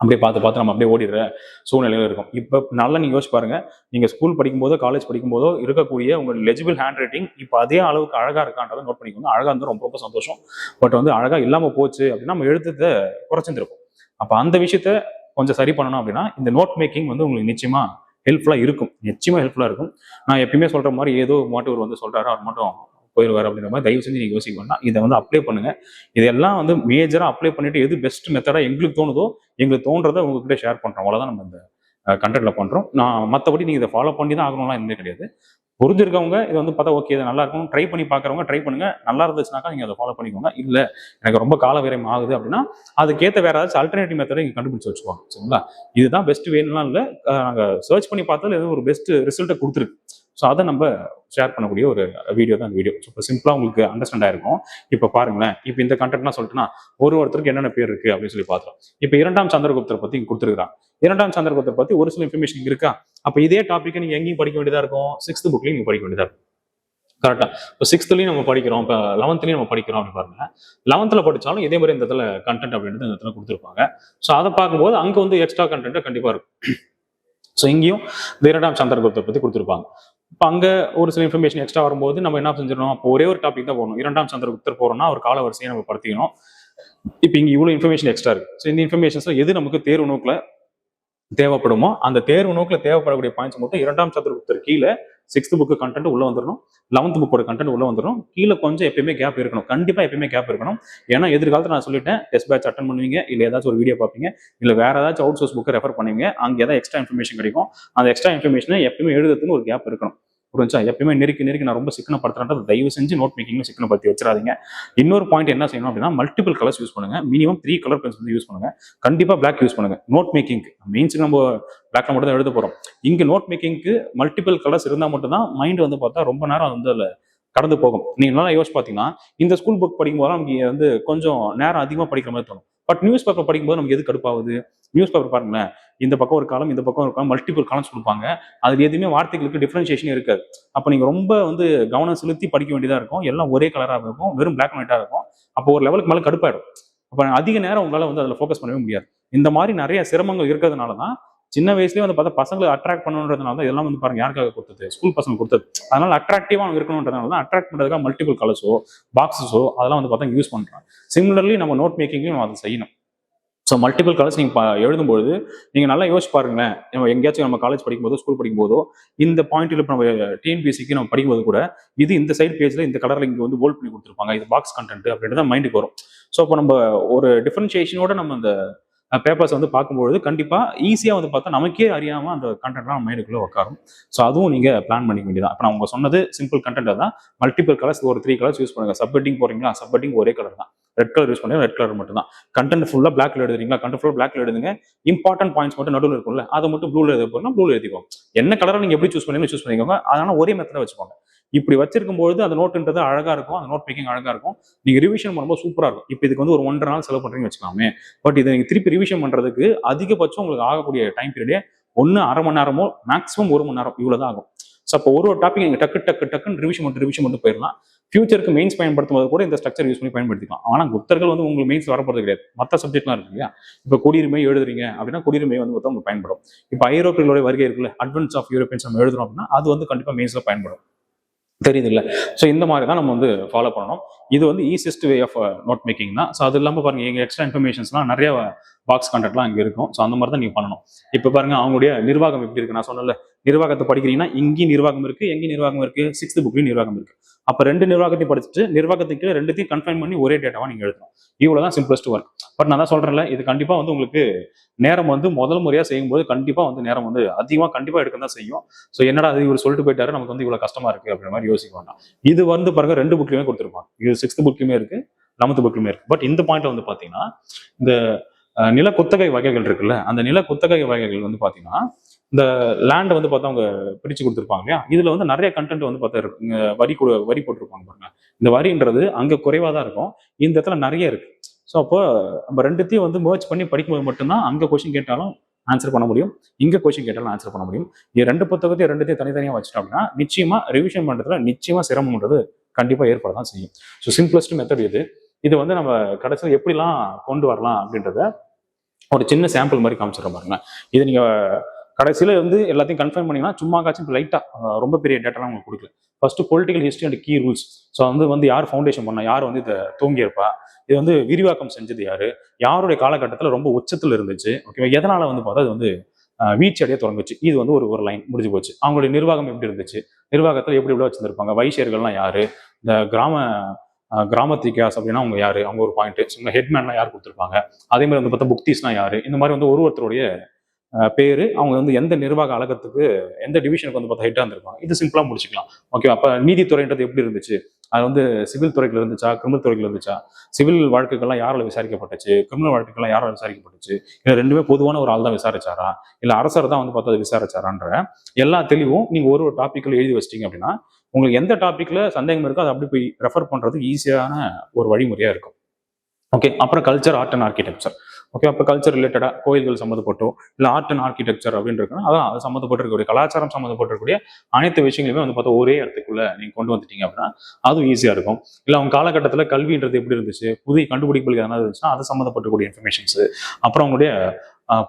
அப்படியே பார்த்து நம்ம அப்படியே ஓடிடுற சூழ்நிலையில இருக்கும். இப்போ நல்லா நீங்க யோசிச்சு பாருங்க, நீங்க ஸ்கூல் படிக்கும்போதோ காலேஜ் படிக்கும்போதோ இருக்கக்கூடிய உங்க லெஜிபிள் ஹேண்ட் ரைட்டிங் இப்போ அதே அளவுக்கு அழகா இருக்கான்றதை நோட் பண்ணிக்கோங்க. அழகா இருந்தால் ரொம்ப ரொம்ப சந்தோஷம். பட் வந்து அழகா இல்லாம போச்சு அப்படின்னா நம்ம எழுத்துத்தை குறைச்சிருந்திருக்கும். அப்ப அந்த விஷயத்த கொஞ்சம் சரி பண்ணணும் அப்படின்னா இந்த நோட் மேக்கிங் வந்து உங்களுக்கு நிச்சயமா ஹெல்ப்ஃபுல்லா இருக்கும். நிச்சயமா ஹெல்ப்ஃபுல்லா இருக்கும். நான் எப்பயுமே சொல்ற மாதிரி ஏதோ மாட்டு ஒரு வந்து சொல்றாரு அவர் மட்டும் போயிடுவார் அப்படின்ற மாதிரி தயவு செஞ்சு நீங்க யோசிக்க வேண்டாம். இதை வந்து அப்ளை பண்ணுங்க. இதெல்லாம் வந்து மேஜரா அப்ளை பண்ணிட்டு எது பெஸ்ட் மெத்தடா எங்களுக்கு தோணுதோ எங்களுக்கு தோன்றதை உங்ககிட்ட ஷேர் பண்றோம். அவ்வளவுதான் நம்ம இந்த கண்டென்ட்ல பண்றோம். நான் மற்றபடி நீங்க இதை ஃபாலோ பண்ணி தான் ஆகணும்லாம் எதுவுமே கிடையாது. புரிஞ்சிருக்கவங்க இதை வந்து பார்த்தா ஓகே இது நல்லா இருக்கும் ட்ரை பண்ணி பார்க்குறவங்க ட்ரை பண்ணுங்க. நல்லா இருந்துச்சுனாக்கா நீங்க அதை ஃபாலோ பண்ணிக்கோங்க. இல்ல எனக்கு ரொம்ப கால விரயம் ஆகுது அப்படின்னா அதுக்கேற்ற வேற ஏதாச்சும் அல்டர்னேட்டிவ் மெத்தடை நீங்க கண்டுபிடிச்சு வச்சுக்கோங்க. சரிங்களா? இதுதான் பெஸ்ட் வேணும்லாம் இல்லை. நாங்கள் சர்ச் பண்ணி பார்த்ததுல எதுவும் ஒரு பெஸ்ட் ரிசல்ட்டை கொடுத்துருக்கு. ஸோ அதை நம்ம ஷேர் பண்ணக்கூடிய ஒரு வீடியோ தான் அந்த வீடியோ. ஸோ இப்போ சிம்பிளாக உங்களுக்கு அண்டர்ஸ்டாண்ட் ஆயிருக்கும். இப்போ பாருங்களேன், இப்போ இந்த கண்டென்ட்லாம் சொல்லிட்டுனா ஒருத்தருக்கு என்னென்ன பேர் இருக்கு அப்படின்னு சொல்லி பார்த்தோம். இப்போ 2ஆம் சந்திரகுப்தரை பத்தி இங்க கொடுத்துருக்காங்க. 2ஆம் சந்திரகுப்தரை பத்தி ஒரு சில இன்ஃபர்மேஷன் இருக்கா? அப்போ இதே டாபிக் நீங்க எங்கேயும் படிக்க வேண்டியதா இருக்கும், 6th புக்லையும் நீங்க படிக்க வேண்டியதா இருக்கும். கரெக்டா? இப்போ 6thலையும் நம்ம படிக்கிறோம், இப்போ 11thலையும் நம்ம படிக்கிறோம் அப்படின்னு பாருங்க. 11th படிச்சாலும் இதே மாதிரி இந்த இடத்துல கண்டென்ட் அப்படின்றது இந்த இடத்துல கொடுத்துருப்பாங்க. ஸோ அதை பார்க்கும்போது அங்க வந்து எக்ஸ்ட்ரா கண்டென்ட் கண்டிப்பா இருக்கும். ஸோ இங்கேயும் 2ஆம் சந்திரகுப்தரை பத்தி கொடுத்துருப்பாங்க. இப்போ அங்க ஒரு சில இன்ஃபர்மேஷன் எக்ஸ்ட்ரா வரும்போது நம்ம என்ன செஞ்சிடணும், இப்போ ஒரே ஒரு டாபிக் தான் போகணும். 2ஆம் சந்திரகுப்தர் போறோம்னா ஒரு கால வரிசையை நம்ம படுத்திக்கணும். இப்போ இங்க இவ்வளவு இன்ஃபர்மேஷன் எக்ஸ்ட்ரா இருக்கு. ஸோ இந்த இன்ஃபர்மேஷன்ஸ்ல எது நமக்கு தேர்வு நோக்கில் தேவைப்படுமோ அந்த தேர்வு நோக்கில் தேவைப்படக்கூடிய பாயிண்ட்ஸ் மட்டும் 2ஆம் சந்திரகுப்தர் கீழே 6th புக்கு கண்டென்ட் உள்ள வந்துடணும், 11th புக்கோட கண்டென்ட் உள்ள வந்துடும். கீழே கொஞ்சம் எப்பயுமே கேப் இருக்கணும். கண்டிப்பா எப்பயுமே கேப் இருக்கணும். ஏன்னா எதிர்காலத்தில் நான் சொல்லிட்டேன், டெஸ்ட் பேட்ச் அட்டன் பண்ணுவீங்க, இல்லை ஏதாச்சும் ஒரு வீடியோ பார்ப்பீங்க, இல்லை வேற ஏதாச்சும் அவுட் சோர்ஸ் புக்கை ரெஃபர் பண்ணுவீங்க, அங்கே ஏதாவது எக்ஸ்ட்ரா இன்ஃபர்மேஷன் கிடைக்கும். அந்த எக்ஸ்ட்ரா இன்ஃபர்மேஷனை எப்பயுமே எழுதுறதுன்னு ஒரு கேப் இருக்கணும். புரிஞ்சா? எப்பயுமே நெருக்கி நான் ரொம்ப சிக்கனப்படுத்துறேன். தயவு செஞ்சு நோட் மேக்கிங் சிக்கனப்படுத்தி வச்சிடாதீங்க. இன்னொரு பாயிண்ட் என்ன செய்யணும் அப்படின்னா மல்டிபிள் கலர்ஸ் யூஸ் பண்ணுங்க. மினிமம் 3 கலர் பென்சில் யூஸ் பண்ணுங்க. கண்டிப்பா பிளாக் யூஸ் பண்ணுங்க. நோட் மேக்கிங் மெயின்ஸுக்கு நம்ம பிளாக்ல மட்டும் தான் எழுத போறோம். இங்க நோட் மேக்கிங்க்கு மல்டிபிள் கலர்ஸ் இருந்தால் மட்டும்தான் மைண்ட் வந்து பார்த்தா ரொம்ப நேரம் வந்து அதில் கடந்து போகும். நீங்க நல்லா யோசிச்சு பார்த்தீங்கன்னா இந்த ஸ்கூல் புக் படிக்கும்போது நமக்கு வந்து கொஞ்சம் நேரம் அதிகமாக படிக்கிற மாதிரி தோணும். பட் நியூஸ் பேப்பர் படிக்கும்போது நமக்கு எது கடுப்பாகுது? நியூஸ் பேப்பர் பாருங்களேன், இந்த பக்கம் ஒரு காலம் இந்த பக்கம் ஒரு காலம் மல்டிபிள் காலம்ஸ் கொடுப்பாங்க. அது எதுவுமே வார்த்தைகளுக்கு டிஃபரன்சியேஷன் இருக்காது. அப்போ நீங்க ரொம்ப வந்து கவனம் செலுத்தி படிக்க வேண்டியதா இருக்கும். எல்லாம் ஒரே கலராக இருக்கும், வெறும் பிளாக் அண்ட் ஒயிட்டா இருக்கும். அப்போ ஒரு லெவலுக்கு மேலே கடுப்பாயிடும். அப்போ அதிக நேரம் உங்களால வந்து அதில் ஃபோக்கஸ் பண்ணவே முடியாது. இந்த மாதிரி நிறைய சிரமங்கள் இருக்கிறதுனால தான் சின்ன வயசுலேயே வந்து பார்த்தா பசங்களை அட்ராக்ட் பண்ணணுன்றதுனால தான் இதெல்லாம் வந்து பாருங்க யாருக்காக கொடுத்தது, ஸ்கூல் பசங்க கொடுத்தது. அதனால அட்ராக்டிவா இருக்கணுன்றதுனால தான் அட்ராக்ட் பண்ணுறதுக்காக மல்டிபிள் கலர்ஸோ பாக்ஸஸோ அதெல்லாம் வந்து பார்த்தா யூஸ் பண்றாங்க. சிமிலர்லி நம்ம நோட் மேக்கிங்லையும் நம்ம அதை செய்யணும். ஸோ மல்டிபிள் கலர்ஸ் நீங்கள் எழுதும்போது நீங்கள் நல்லா யோசிச்சு பாருங்களேன். நம்ம எங்கேயாச்சும் நம்ம காலேஜ் படிக்கும்போதோ ஸ்கூல் படிக்கும்போதோ இந்த பாயிண்ட்ல இப்போ நம்ம டிஎன்பிசிக்கு நம்ம படிக்கும்போது கூட இது இந்த சைட் பேஜ்ல இந்த கலர்ல இங்கே வந்து போல்ட் பண்ணி கொடுத்துருப்பாங்க, இது பாக்ஸ் கண்டென்ட் அப்படின்றத மைண்டுக்கு வரும். ஸோ இப்போ நம்ம ஒரு டிஃபரன்ஷியேஷனோட நம்ம அந்த பேப்பர்ஸ் வந்து பார்க்கும்பொழுது கண்டிப்பா ஈஸியா வந்து பார்த்தா நமக்கே அறியாம அந்த கண்டென்ட்லாம் மைண்டுக்குள்ள உட்காரும். ஸோ அதுவும் நீங்க பிளான் பண்ணிக்க வேண்டியதான். இப்போ நான் உங்க சொன்னது சிம்பிள் கண்டென்ட் தான். மல்டிபிள் கலர்ஸ் ஒரு 3 கலர்ஸ் யூஸ் பண்ணுங்க. சப்ஹெட்டிங் போறீங்களா, சப்ஹெட்டிங் ஒரே கலர் தான். ரெட் கலர் யூஸ் பண்ணுங்க, ரெட் கலர் மட்டும் தான். கண்டென்ட் ஃபுல்லா பிளாக்ல எழுதுறீங்களா, கண்டென்ட் ஃபுல்லா பிளாக்ல எழுதுங்க. இம்பார்ட்டன்ட் பாயிண்ட்ஸ் மட்டும் நடுவில் இருக்கும்ல அதை மட்டும் ப்ளூல எழுத போறோம்னா ப்ளூல எழுதிக்கோங்க. என்ன கலரை நீங்க எப்படி சூஸ் பண்ணீங்க சூஸ் பண்ணிக்கோங்க. அதனால ஒரே மெத்தட வச்சுக்கோங்க. இப்படி வச்சிருக்கும்போது அந்த நோட்டுன்றது அழகா இருக்கும், அந்த நோட் மேக்கிங் அழகா இருக்கும். நீங்க ரிவிஷன் பண்ணும்போது சூப்பரா இருக்கும். இப்போ இதுக்கு வந்து ஒரு 1.5 நாள் செலவு பண்றீங்கன்னு வச்சுக்கலாமே. பட் இதை நீங்க திருப்பி ரிவிஷன் பண்றதுக்கு அதிகபட்சம் உங்களுக்கு ஆகக்கூடிய டைம் பீரியடே ஒன்று அரை மணி நேரமோ மேக்ஸிமம் 1 மணி நேரம் இவ்வளவுதான் ஆகும். ஸோ அப்போ ஒரு டாபிக் நீங்க டக்குன்னு ரிவிஷன் மட்டும் போயிடலாம். ஃபியூச்சருக்கு மெயின்ஸ் பயன்படுத்தும் போது கூட இந்த ஸ்ட்ரக்சர் யூஸ் பண்ணி பயன்படுத்திக்கலாம். ஆனா குப்தர்கள் வந்து உங்களுக்கு மெயின்ஸ் வரப்போறது கிடையாது. மற்ற சப்ஜெக்ட்லாம் இருக்கு இல்லையா? இப்போ குடியுரிமை எழுதுறீங்க அப்படின்னா குடியுரிமை வந்து உங்களுக்கு பயன்படும். இப்போ ஐரோப்பியர்களுடைய வருகை இருக்குல்ல, அட்வான்ஸ் ஆஃப் யூரோப்பியன்ஸ் நம்ம எழுதுறோம் அப்படின்னா அது வந்து கண்டிப்பா மெயின்ஸ்ல பயன்படும். தெரியுது இல்லை? ஸோ இந்த மாதிரி தான் நம்ம வந்து ஃபாலோ பண்ணணும். இது வந்து easiest way of note making தான். ஸோ அது இல்லாமல் பாருங்க எங்க எக்ஸ்ட்ரா இன்ஃபர்மேஷன்ஸ்லாம் நிறைய பாக்ஸ் கண்டென்ட்லாம் இங்கே இருக்கும். ஸோ அந்த மாதிரி தான் நீங்கள் பண்ணணும். இப்போ பாருங்க அவங்களுடைய நிர்வாகம் எப்படி இருக்கு. நான் சொன்னல நிர்வாகத்தை படிக்கிறீங்கன்னா இங்கேயும் நிர்வாகம் இருக்கு, எங்கேயும் நிர்வாகம் இருக்கு, 6th புக்லையும் நிர்வாகம் இருக்கு. அப்போ 2 நிர்வாகத்தையும் படிச்சுட்டு நிர்வாகத்துக்கு 2த்தையும் கன்ஃபைன் பண்ணி ஒரே டேட்டாவா நீங்க எழுதணும். இவ்வளவுதான் சிம்பிளஸ்ட் ஒர்க். பட் நான் தான் சொல்றேன்ல, இது கண்டிப்பா வந்து உங்களுக்கு நேரம் வந்து முதல் முறையா செய்யும்போது கண்டிப்பா வந்து நேரம் வந்து அதிகமா கண்டிப்பா எடுக்க தான் செய்யும். ஸோ என்னடா அது இவர் சொல்லிட்டு போயிட்டாரு, நமக்கு வந்து இவ்வளவு கஷ்டமா இருக்கு அப்படின்ற மாதிரி யோசிக்க வேண்டாம். இது வந்து பாருங்க 2 புக்லயுமே கொடுத்துருப்பாங்க. இது 6th புக்லயுமே இருக்கு, 11th புக்லயுமே இருக்கு. பட் இந்த பாயிண்ட்ல வந்து பாத்தீங்கன்னா இந்த நில குத்தகை வகைகள் இருக்குல்ல, அந்த நில குத்தகை வகைகள் வந்து பாத்தீங்கன்னா இந்த லேண்டை வந்து பார்த்தா அவங்க பிரித்து கொடுத்துருப்பாங்க இல்லையா, இதில் வந்து நிறைய கண்டென்ட் வந்து பார்த்தா இருக்கு. வரி போட்டிருப்பாங்க பாருங்க. இந்த வரின்றது அங்கே குறைவாக தான் இருக்கும், இந்த இடத்துல நிறைய இருக்கு. ஸோ அப்போ நம்ம ரெண்டுத்தையும் வந்து merge பண்ணி படிக்கும்போது மட்டும்தான் அங்கே கொஸ்டின் கேட்டாலும் ஆன்சர் பண்ண முடியும், இங்கே கொஸ்டின் கேட்டாலும் ஆன்சர் பண்ண முடியும். இது ரெண்டு புத்தகத்தையும் ரெண்டுத்தையும் தனித்தனியாக வச்சுட்டோம் அப்படின்னா நிச்சயமா ரிவிஷன் பண்ணுறதுல நிச்சயமா சிரமம்ன்றது கண்டிப்பாக ஏற்பட தான் செய்யும். ஸோ சிம்பிளஸ்ட் மெத்தட் இது வந்து நம்ம கடைசியில் எப்படிலாம் கொண்டு வரலாம் அப்படின்றத ஒரு சின்ன சாம்பிள் மாதிரி காமிச்சிடற பாருங்க. இது நீங்க கடைசியில வந்து எல்லாத்தையும் கன்ஃபர்ம் பண்ணீங்கன்னா சும்மா காச்சும் லைட்டா ரொம்ப பெரிய டேட்டாலாம் உங்களுக்கு கொடுக்கல. First political history and key rules. So வந்து யார் ஃபவுண்டேஷன் பண்ணா, யார் வந்து இதை தூங்கி இருப்பா, இது வந்து விரிவாக்கம் செஞ்சது யாரு, யாருடைய காலகட்டத்தில் ரொம்ப உச்சத்தில் இருந்துச்சு, ஓகேவா, எதனால வந்து பார்த்தா அது வந்து வீழ்ச்சி அடைய தொடங்குச்சு, இது வந்து ஒரு லைன் முடிஞ்சு போச்சு. அவங்களுடைய நிர்வாகம் எப்படி இருந்துச்சு, நிர்வாகத்தில் எப்படி எப்படி வச்சிருந்திருப்பாங்க, வைசியர்கள்லாம் யாரு, இந்த கிராமத்திகாஸ் அப்படின்னா அவங்க யாரு, அவங்க ஒரு பாயிண்ட், ஹெட்மேன்லாம் யார் கொடுத்துருப்பாங்க, அதே மாதிரி வந்து பார்த்தா புக்திஸ்லாம் யாரு, இந்த மாதிரி வந்து ஒருத்தருடைய பேரு, அவங்க வந்து எந்த நிர்வாக அலகத்துக்கு எந்த டிவிஷனுக்கு வந்து பார்த்தா ஹெட்டாக இருந்திருப்பாங்க. இது சிம்பிளா முடிச்சுக்கலாம். ஓகே, அப்ப நீதித்துறைன்றது எப்படி இருந்துச்சு, அது வந்து சிவில் துறைகள் இருந்துச்சா, கிரிமினல் துறைகள் இருந்துச்சா, சிவில் வழக்குகள்லாம் யாரால விசாரிக்கப்பட்டுச்சு, கிரிமினல் வழக்குகள்லாம் யாரால விசாரிக்கப்பட்டுச்சு, இல்லை ரெண்டுமே பொதுவான ஒரு ஆள் தான் விசாரிச்சாரா, இல்லை அரசர் தான் வந்து பார்த்தா அதை விசாரிச்சாரான்ற எல்லா தெளிவும் நீங்க ஒரு டாபிக்ல எழுதி வச்சிட்டீங்க அப்படின்னா உங்களுக்கு எந்த டாபிக்ல சந்தேகம் இருக்கோ அதை அப்படி போய் ரெஃபர் பண்றதுக்கு ஈஸியான ஒரு வழிமுறையா இருக்கும். ஓகே, அப்புறம் culture, art and architecture. Okay, அப்போ கல்ச்சர் ரிலேட்டடா கோயில்கள் சம்மந்தப்பட்டோ இல்லை ஆர்ட் அண்ட் ஆர்கிடெக்சர் அப்படின்னு இருக்குன்னா அதான் அது சம்மந்தப்பட்டிருக்கக்கூடிய கலாச்சாரம் சம்மந்தப்பட்டிருக்கக்கூடிய அனைத்து விஷயங்களுமே வந்து பார்த்தா ஒரே இடத்துக்குள்ள நீங்க கொண்டு வந்துட்டீங்க அப்படின்னா அதுவும் ஈஸியா இருக்கும். இல்லை அவங்க காலகட்டத்தில் கல்வின்றது எப்படி இருந்துச்சு, புதிய கண்டுபிடிப்புகள் எதனா இருந்துச்சுன்னா அது சம்மந்தப்பட்டக்கூடிய இன்ஃபர்மேஷன்ஸ், அப்புறம் அவங்களுடைய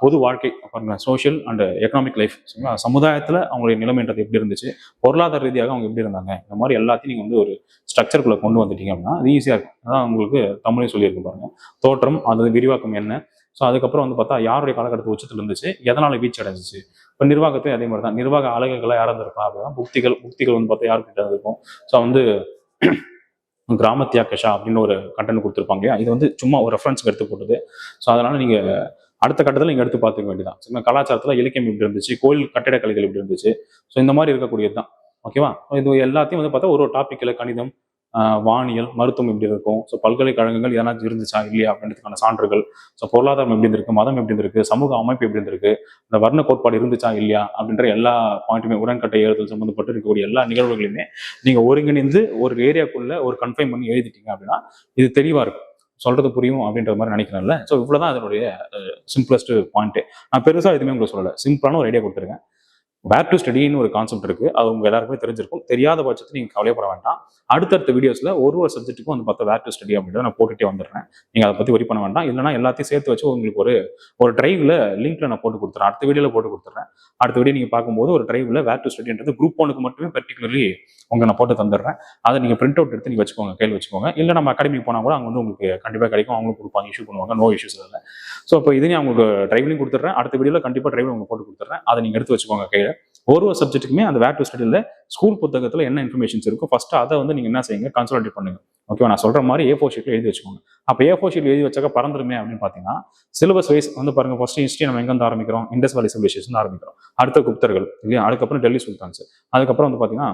பொது வாழ்க்கை, பாருங்க சோஷியல் அண்ட் எக்கனாமிக் லைஃப், சமுதாயத்தில் அவங்களுடைய நிலைமைன்றது எப்படி இருந்துச்சு, பொருளாதார ரீதியாக அவங்க எப்படி இருந்தாங்க, இந்த மாதிரி எல்லாத்தையும் நீங்கள் வந்து ஒரு ஸ்ட்ரக்சருக்குள்ள கொண்டு வந்துட்டீங்க அப்படின்னா அது ஈஸியாக இருக்கும். அதான் உங்களுக்கு தமிழே சொல்லியிருக்கு பாருங்க. தோற்றம், அது விரிவாக்கம் என்ன, ஸோ அதுக்கப்புறம் வந்து பார்த்தா யாருடைய காலகட்டத்து உச்சத்தில் இருந்துச்சு, எதனால வீழ்ச்சி அடைஞ்சிச்சு. இப்போ நிர்வாகத்தையும் அதே மாதிரி தான், நிர்வாக அலகுகளாக யாராக இருந்திருப்பா அப்படின்னா புக்திகள் வந்து பார்த்தா யாருக்கிட்ட இருக்கும். ஸோ வந்து கிராமத்தியாகஷா அப்படின்னு ஒரு கண்டென்ட் கொடுத்துருப்பாங்க இல்லையா, இது வந்து சும்மா ஒரு ரெஃபரன்ஸ்க்கு எடுத்து போட்டது. ஸோ அதனால நீங்க அடுத்த கட்டத்தில் நீங்கள் எடுத்து பார்த்துக்க வேண்டியதான். கலாச்சாரத்தில் இலக்கியம் எப்படி இருந்துச்சு, கோயில் கட்டிடக்கலைகள் எப்படி இருந்துச்சு, ஸோ இந்த மாதிரி இருக்கக்கூடியது தான். ஓகேவா, இது எல்லாத்தையும் வந்து பார்த்தா ஒரு டாப்பிக்கில் கணிதம், வானியல், மருத்துவம் எப்படி இருக்கும், ஸோ பல்கலைக்கழகங்கள் எதனாச்சும் இருந்துச்சா இல்லையா அப்படின்றதுக்கான சான்றுகள், ஸோ பொருளாதாரம் எப்படி இருந்திருக்கு, மதம் எப்படி இருந்திருக்கு, சமூக அமைப்பு எப்படி இருந்திருக்கு, இந்த வர்ண கோட்பாடு இருந்துச்சா இல்லையா அப்படின்ற எல்லா பாயிண்ட்டுமே, உடன்கட்டை ஏறுதல் சம்மந்தப்பட்டு இருக்கக்கூடிய எல்லா நிகழ்வுகளையுமே நீங்கள் ஒருங்கிணைந்து ஒரு ஏரியாக்குள்ள ஒரு கன்ஃபைன் பண்ணி எழுதிட்டீங்க அப்படின்னா இது தெளிவாக இருக்கும், சொல்றது புரியும் அப்படின்ற மாதிரி நினைக்கிறேன்ல. ஸோ இவ்வளவுதான் அதனுடைய சிம்பிளஸ்ட் பாயிண்ட். நான் பெருசா எதுவுமே உங்களுக்கு சொல்லலை, சிம்பிளான ஒரு ஐடியா கொடுத்துருக்கேன். வேர் டு ஸ்டடின்னு ஒரு கான்செப்ட் இருக்கு, அது உங்க எல்லாருக்குமே தெரிஞ்சிருக்கும். தெரியாத பட்சத்தில் நீங்க கவலைப்பட வேண்டாம். அடுத்தடுத்த வீடியோஸ்ல ஒரு சப்ஜெக்ட்டுக்கும் வந்து பார்த்தா வேர் டு ஸ்டடி அப்படின்றத நான் போட்டுட்டே வந்துடுறேன். நீங்க அதை பத்தி ஒரி பண்ண வேண்டாம். இல்லைனா எல்லாத்தையும் சேர்த்து வச்சு உங்களுக்கு ஒரு டிரைவ்ல லிங்க்ல நான் போட்டு கொடுத்துறேன், அடுத்த வீடியோல போட்டு கொடுத்துறேன். அடுத்த வீடியோ நீங்க பார்க்கும்போது ஒரு டிரைவ்ல வேர் டு ஸ்டடின்றது குரூப் 1க்கு மட்டுமே பர்டிகுலர்லி நான் போட்டு தந்துடுறேன். அதை நீங்க பிரிண்ட் அவுட் எடுத்து நீங்க வச்சுக்கோங்க, கையில் வச்சுக்கோங்க. இல்லை நம்ம அகாடமிக்கு போனா கூட அங்கே வந்து உங்களுக்கு கண்டிப்பாக கிடைக்கும், அவங்களும் கொடுப்பாங்க, இஷ்யூ பண்ணுவாங்க, நோ இஷ்யூஸ் இல்லை. ஸோ இப்போ இது நான் உங்களுக்கு டிரைவ்லையும் கொடுத்துட்றேன், அடுத்த வீடியோல கண்டிப்பாக டிரைவ்ல உங்களுக்கு போட்டு கொடுத்துட்றேன். அதை நீங்க எடுத்து வச்சுக்கோங்க கையில். ஒரு சப்ஜெக்ட்டுக்குமே அந்த வேர் டு ஸ்டடியில் ஸ்கூல் புத்தகத்தில் என்ன இன்ஃபர்மேஷன்ஸ் இருக்கும் ஃபர்ஸ்ட் அதை வந்து நீங்க என்ன செய்யுங்க, கான்சன்ட்ரேட் பண்ணுங்க. ஓகேவா, நான் சொல்ற மாதிரி A4 ஷீட்ல எழுதி வச்சுக்கோங்க. அப்போ A4 ஷீட்ல எழுதி வச்சாக்க பறந்துருமே அப்படின்னு பார்த்தீங்கன்னா சிலபஸ் வைஸ் வந்து பாருங்க. ஃபர்ஸ்ட் ஹிஸ்ட்ரி நம்ம எங்க இருந்து ஆரம்பிக்கிறோம், இண்டஸ் வேலி சிவிலைசேஷன் ஆரம்பிக்கிறோம். அடுத்த குப்தர்கள் இல்லையா, அதுக்கப்புறம் டெல்லி சுல்தான்ஸ், அதுக்கப்புறம் வந்து பார்த்தீங்கன்னா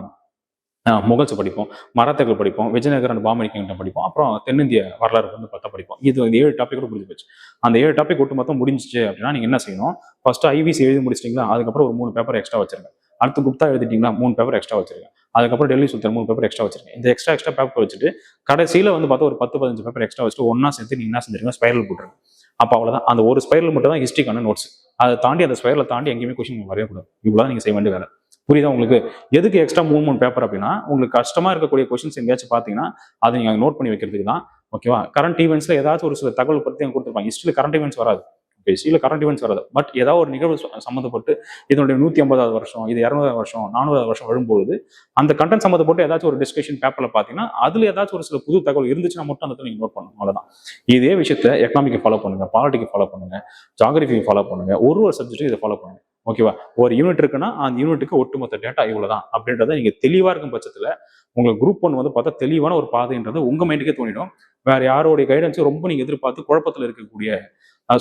முகல்ஸ் படிப்போம், மராத்தர்கள் படிப்போம், விஜயநகர் அண்ட் பாம்பே கிங்டம் படிப்போம், அப்புறம் தென்னிந்திய வரலாறு வந்து பார்த்தா படிப்போம். இது 7 டாபிக் கூட முடிஞ்சு போச்சு. அந்த 7 டாபிக் ஒட்டு மொத்தம் முடிஞ்சிச்சு அப்படின்னா நீங்க என்ன செய்யணும், ஃபர்ஸ்ட் ஐவிசி எழுதி முடிச்சிட்டீங்களா, அதுக்கப்புறம் ஒரு 3 பேப்பர் எக்ஸ்ட்ரா வச்சிருங்க. அடுத்து குப்தா எழுதிட்டீங்கன்னா 3 பேப்பர் எக்ஸ்ட்ரா வச்சிருங்க. அதுக்கப்புறம் டெல்லி சுல்தான் 3 பேப்பர் எக்ஸ்ட்ரா வச்சிருங்க. இந்த எக்ஸ்ட்ரா பேப்பர் வச்சுட்டு கடைசியில வந்து பார்த்தா ஒரு 10-15 பேப்பர் எக்ஸ்ட்ரா வச்சுட்டு ஒன்னா சேர்த்து நீங்க என்ன செஞ்சிருங்க, ஸ்பைரல் போட்டுருங்க. அப்போ அவ்வளவுதான், அந்த ஒரு ஸ்பைரல் மட்டும் தான் ஹிஸ்ட்ரிக்கான நோட்ஸ். அதை தாண்டி அந்த ஸ்பைரலை தாண்டி எங்கேயுமே கொஸ்டின் வரையக்கூடாது. இவ்வளவு நீங்க செய்ய வேண்டிய வேலை. புரியுதா உங்களுக்கு? எதுக்கு எக்ஸ்ட்ரா 3 பேப்பர் அப்படின்னா உங்களுக்கு கஷ்டமா இருக்கக்கூடிய கொஸ்டின்ஸ் எங்கேயாச்சும் பார்த்தீங்கன்னா அதை நீங்க நோட் பண்ணி வைக்கிறதுக்கு தான். ஓகேவா, கரண்ட் ஈவெண்ட்ஸ்ல ஏதாச்சும் ஒரு சில தகவல் பற்றி அவங்க கொடுத்துருப்பாங்க. ஹிஸ்ட்ரியில கரண்ட் ஈவெண்ட்ஸ் வராது, ஹிஸ்ட்ரியில கரண்ட் ஈவெண்ட்ஸ் வராது. பட் ஏதாவது ஒரு நிகழ்வு சம்மந்தப்பட்டு இதனுடைய 150வது வருஷம், இது 200வது வருஷம், 400வது வருஷம் வரும்போது அந்த கண்டென்ட் சம்மந்தப்பட்டு ஏதாச்சும் ஒரு டிஸ்கஷன் பேப்பர்ல பார்த்தீங்கன்னா அதுல ஏதாச்சும் ஒரு சில புது தகவல் இருந்துச்சுன்னா மட்டும் அந்த நீங்க நோட் பண்ணணும். அவ்வளவுதான். இதே விஷயத்த எக்கனாமிக்கு ஃபாலோ பண்ணுங்க, பாலிட்டிக்கு ஃபாலோ பண்ணுங்க, ஜியாகிரபிக்கு ஃபாலோ பண்ணுங்க, ஒரு சப்ஜெக்ட்டுக்கு இதை ஃபாலோ பண்ணுங்க. ஓகேவா, ஒரு யூனிட் இருக்குன்னா அந்த யூனிட்டுக்கு ஒட்டுமொத்த டேட்டா இவ்வளவுதான் அப்படின்றத நீங்க தெளிவா இருக்கும் பட்சத்துல உங்களுக்கு குரூப் 1 வந்து பார்த்தா தெளிவான ஒரு பாதைன்றது உங்க மைண்டுக்கே தோணிடும். வேற யாரோடைய கைடன்ஸும் ரொம்ப நீங்க எதிர்பார்த்து குழப்பத்தில் இருக்கக்கூடிய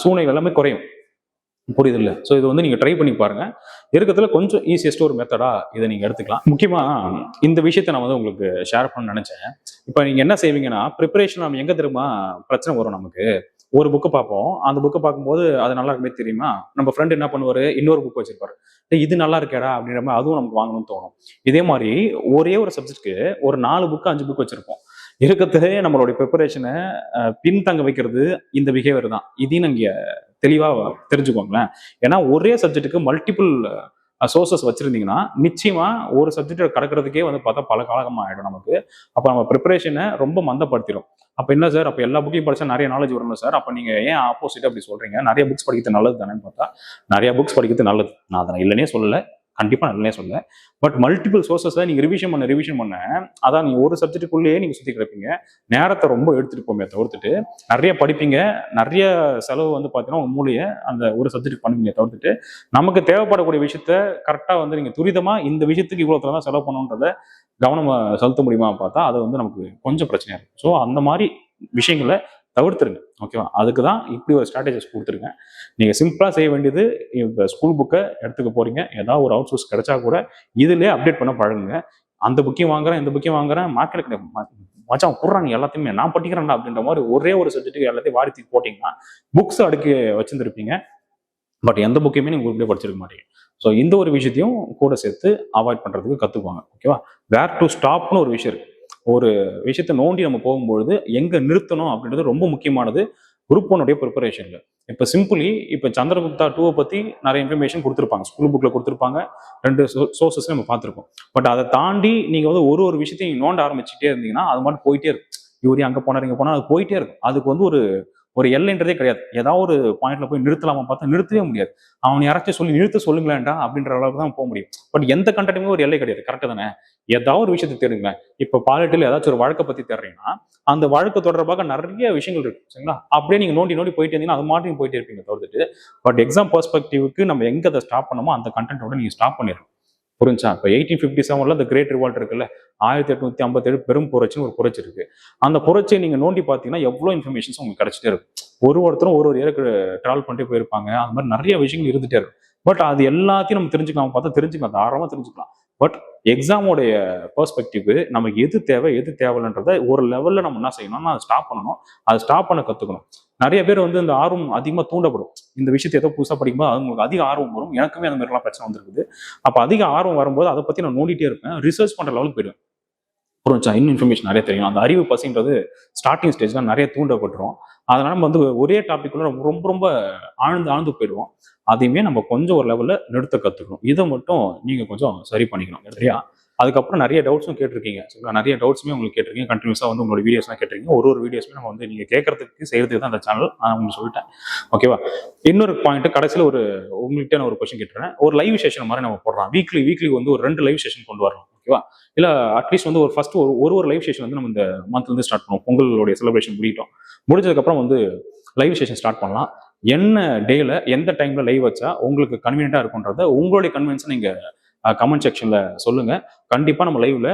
சூழ்நிலை எல்லாமே குறையும். புரியுது இல்லை? ஸோ இது வந்து நீங்க ட்ரை பண்ணி பாருங்க. இருக்கிறதுல கொஞ்சம் ஈஸியஸ்ட் ஒரு மெத்தடா இதை நீங்க எடுத்துக்கலாம். முக்கியமா இந்த விஷயத்த நான் வந்து உங்களுக்கு ஷேர் பண்ண நினைச்சேன். இப்போ நீங்க என்ன செய்வீங்கன்னா ப்ரிப்பரேஷன் நம்ம எங்க தெரியுமா பிரச்சனை வரும் நமக்கு, ஒரு புக்கு பார்ப்போம். அந்த புக்கை பார்க்கும்போது அது நல்லா இருக்குமே தெரியுமா, நம்ம ஃப்ரெண்ட் என்ன பண்ணுவாரு, இன்னொரு புக் வச்சிருப்பாரு. "டேய் இது நல்லா இருக்கேடா" அப்படின்ற மாதிரி அதுவும் நமக்கு வாங்கணும்னு தோணும். இதே மாதிரி ஒரே ஒரு சப்ஜெக்ட்க்கு ஒரு 4 புக்கு 5 புக் வச்சிருப்போம். இருக்கத்திலே நம்மளுடைய ப்ரிப்பரேஷனை பின்தங்க வைக்கிறது இந்த பிஹேவியர் தான். இதையும் நீங்க தெளிவா தெரிஞ்சுக்கோங்களேன். ஏன்னா ஒரே சப்ஜெக்ட்டுக்கு மல்டிபிள் சோர்சஸ் வச்சிருந்தீங்கன்னா நிச்சயமா ஒரு சப்ஜெக்ட் கடக்கிறதுக்கே வந்து பார்த்தா பல காலகமா ஆயிடும் நமக்கு. அப்ப நம்ம ப்ரிப்பரேஷனை ரொம்ப மந்தப்படுத்திடும். அப்ப என்ன சார், அப்ப எல்லா புக்கையும் படிச்சா நிறைய நாலேஜ் வரணும் சார், அப்ப நீங்க ஏன் ஆப்போசிட் அப்படி சொல்றீங்க, நிறைய புக்ஸ் படிக்கிறது நல்லது தானேன்னு பார்த்தா நிறைய புக்ஸ் படிக்கிறது நல்லது, நான் அதை இல்லைன்னே சொல்லல, கண்டிப்பா நல்லனே சொல்ல. பட் மல்டிபிள் சோர்சஸை நீங்க ரிவிஷன் பண்ண அதான் நீங்க ஒரு சப்ஜெக்ட்டுக்குள்ளேயே நீங்க சுத்தி கிடப்பீங்க. நேரத்தை ரொம்ப எடுத்துட்டு போமே தவிர்த்துட்டு நிறைய படிப்பீங்க, நிறைய செலவு வந்து பார்த்தீங்கன்னா உங்க மூலையை அந்த ஒரு சப்ஜெக்ட் பண்ணுவீங்க தவிர்த்துட்டு நமக்கு தேவைப்படக்கூடிய விஷயத்த கரெக்டாக வந்து நீங்க துரிதமா இந்த விஷயத்துக்கு இவ்வளோ தான் செலவு பண்ணணுன்றத கவனம் செலுத்த முடியுமா பார்த்தா அது வந்து நமக்கு கொஞ்சம் பிரச்சனையா இருக்கும். ஸோ அந்த மாதிரி விஷயங்களை தவிர்த்துருங்க. ஓகேவா, அதுக்கு தான் இப்படி ஒரு ஸ்ட்ராட்டஜிஸ் கொடுத்துருங்க. நீங்க சிம்பிளா செய்ய வேண்டியது, இப்போ ஸ்கூல் புக்கை எடுத்துக்க போறீங்க, ஏதாவது ஒரு அவுட் சோர்ஸ் கிடைச்சா கூட இதுலயே அப்டேட் பண்ண பழகுங்க. அந்த புக்கையும் வாங்குறேன், இந்த புக்கையும் வாங்குறேன், மார்க்கெட் மச்சான் குடுறாங்க எல்லாத்தையுமே நான் படிக்கிறேன்டா அப்படின்ற மாதிரி ஒரே ஒரு சப்ஜெக்ட்டுக்கு எல்லாத்தையும் வாரி தூக்கி போட்டீங்கன்னா புக்ஸ் அடுக்கி வச்சிருந்திருப்பீங்க, பட் எந்த புக்கையுமே நீங்க உருப்படியா படிச்சிருக்க மாட்டீங்க. ஸோ இந்த ஒரு விஷயத்தையும் கூட சேர்த்து அவாய்ட் பண்றதுக்கு கத்துக்குவாங்க. ஓகேவா, வேர் டு ஸ்டாப்னு ஒரு விஷயம் இருக்கு. ஒரு விஷயத்தை நோண்டி நம்ம போகும்பொழுது எங்க நிறுத்தணும் அப்படின்றது ரொம்ப முக்கியமானது குரூப் ஒன்னுடைய ப்ரிப்பரேஷன்ல. இப்போ சிம்பிளி இப்போ சந்திரகுப்தா 2 பத்தி நிறைய இன்ஃபர்மேஷன் கொடுத்துருப்பாங்க, ஸ்கூல் புக்ல கொடுத்துருப்பாங்க, 2 சோர்சஸ் நம்ம பார்த்துருப்போம். பட் அதை தாண்டி நீங்க வந்து ஒரு ஒரு விஷயத்தையும் நோண்ட ஆரம்பிச்சுட்டே இருந்தீங்கன்னா அது மட்டும் போயிட்டே இருக்கும். இவரு அங்க போனார் இங்க போனா அது போயிட்டே இருக்கும். அதுக்கு வந்து ஒரு ஒரு எல்லைன்றதே கிடையாது. ஏதாவது ஒரு பாயிண்ட்ல போய் நிறுத்தலாமா பார்த்தா நிறுத்தவே முடியாது. அவன் யாராச்சும் சொல்லி நிறுத்த சொல்லுங்களேன்டா அப்படின்ற அளவுக்கு தான் போக முடியும். பட் எந்த கண்டென்ட்டுமே ஒரு எல்லை கிடையாது. கரெக்ட் தானே? ஏதாவது ஒரு விஷயத்தை தேடுங்களேன். இப்போ பாலிட்டியில் ஏதாச்சும் ஒரு வழக்கை பத்தி தேடுறீங்கன்னா அந்த வழக்கு தொடர்பாக நிறைய விஷயங்கள் இருக்கு, சரிங்களா? அப்படியே நீங்க நோண்டி நோண்டி போயிட்டே இருந்தீங்கன்னா அது மாட்டி போயிட்டே இருப்பீங்க தவிர்த்துட்டு. பட் எக்ஸாம் பெர்ஸ்பெக்டிவ்க்கு நம்ம எங்க அதை ஸ்டாப் பண்ணமோ அந்த கண்டென்ட்டோட நீங்க ஸ்டாப் பண்ணிடணும். புரிஞ்சா? இப்போ 1857 இந்த கிரேட் ரிவால்ட் இருக்குல்ல, 1857 பெரும் புரட்சின்னு ஒரு புரட்சி இருக்கு. அந்த புரட்சியை நீங்க நோண்டி பார்த்தீங்கன்னா எவ்வளோ இன்ஃபர்மேஷன்ஸ் உங்களுக்கு கிடைச்சிட்டே இருக்கும். ஒருத்தரும் ஒரு ஏருக்கு டிராவல் பண்ணிட்டு போயிருப்பாங்க. அந்த மாதிரி நிறைய விஷயங்கள் இருந்துட்டே இருக்கும். பட் அது எல்லாத்தையும் நம்ம தெரிஞ்சுக்கலாம் பார்த்தா தெரிஞ்சுக்கலாம், தாராளமாக தெரிஞ்சுக்கலாம். பட் எக்ஸாமோடைய பெர்ஸ்பெக்டிவ் நமக்கு எது தேவை எது தேவைன்றதை ஒரு லெவல்ல நம்ம என்ன செய்யணும்னா அதை ஸ்டாப் பண்ணணும். அதை ஸ்டாப் பண்ண கத்துக்கணும். நிறைய பேர் வந்து இந்த ஆர்வம் அதிகமாக தூண்டப்படும். இந்த விஷயத்தை ஏதோ புதுசாக படிக்கும்போது அவங்களுக்கு அதிக ஆர்வம் வரும். எனக்குமே அந்த மாதிரிலாம் பிரச்சனை வந்துருக்குது. அப்போ அதிக ஆர்வம் வரும்போது அதை பற்றி நான் நோண்டிட்டே இருப்பேன், ரிசர்ச் பண்ணுற லெவலுக்கு போயிடுவேன். புரிஞ்சா? இன்னும் இன்ஃபர்மேஷன் நிறைய தெரியும். அந்த அறிவு பசின்றது ஸ்டார்டிங் ஸ்டேஜ்ல நிறைய தூண்டப்பட்டுரும். அதனால நம்ம வந்து ஒரே டாபிக்குள்ள ரொம்ப ரொம்ப ஆழ்ந்து ஆழ்ந்து போயிடுவோம். அதையுமே நம்ம கொஞ்சம் ஒரு லெவல்ல நிறுத்த கத்துக்கணும். இதை மட்டும் நீங்க கொஞ்சம் சரி பண்ணிக்கணும், சரியா? அதுக்கப்புறம் நிறைய டவுட்ஸும் கேட்டிருக்கீங்க, சரிங்களா? நிறைய டவுட்ஸுமே உங்களுக்கு கேட்டிருக்கீங்க. கண்டினியூஸாக வந்து உங்களோட வீடியோஸ்லாம் கேட்டிருக்கீங்க. ஒரு வீடியோஸுமே நம்ம வந்து நீங்கள் கேட்கறதுக்கு செய்யறதுக்கு தான் அந்த சேனல், நான் உங்களுக்கு சொல்லிட்டேன். ஓகேவா? இன்னொரு பாயிண்ட் கடைசியில் ஒரு உங்கள்கிட்ட நான் ஒரு கொஸ்டின் கேட்டுறேன். ஒரு லைவ் செஷன் மாதிரி நம்ம போடுறோம். வீக்லி வந்து ஒரு 2 லைவ் செஷன் கொண்டு வரணும். ஓகேவா? இல்ல அட்லீஸ்ட் வந்து ஒரு ஃபர்ஸ்ட் ஒரு லைவ் செஷன் வந்து நம்ம இந்த மந்த்ல இருந்து ஸ்டார்ட் பண்ணுவோம். பொங்கலுடைய செலிப்ரேஷன் முடிஞ்சதுக்கப்புறம் வந்து லைவ் செஷன் ஸ்டார்ட் பண்ணலாம். என்ன டேல எந்த டைம்ல லைவ் வச்சா உங்களுக்கு கன்வீனியன்ட்டா இருக்குன்றத உங்களுடைய கன்வீனியன்ஸ் நீங்க கமெண்ட் செக்ஷன்ல சொல்லுங்க. கண்டிப்பா நம்ம லைவ்ல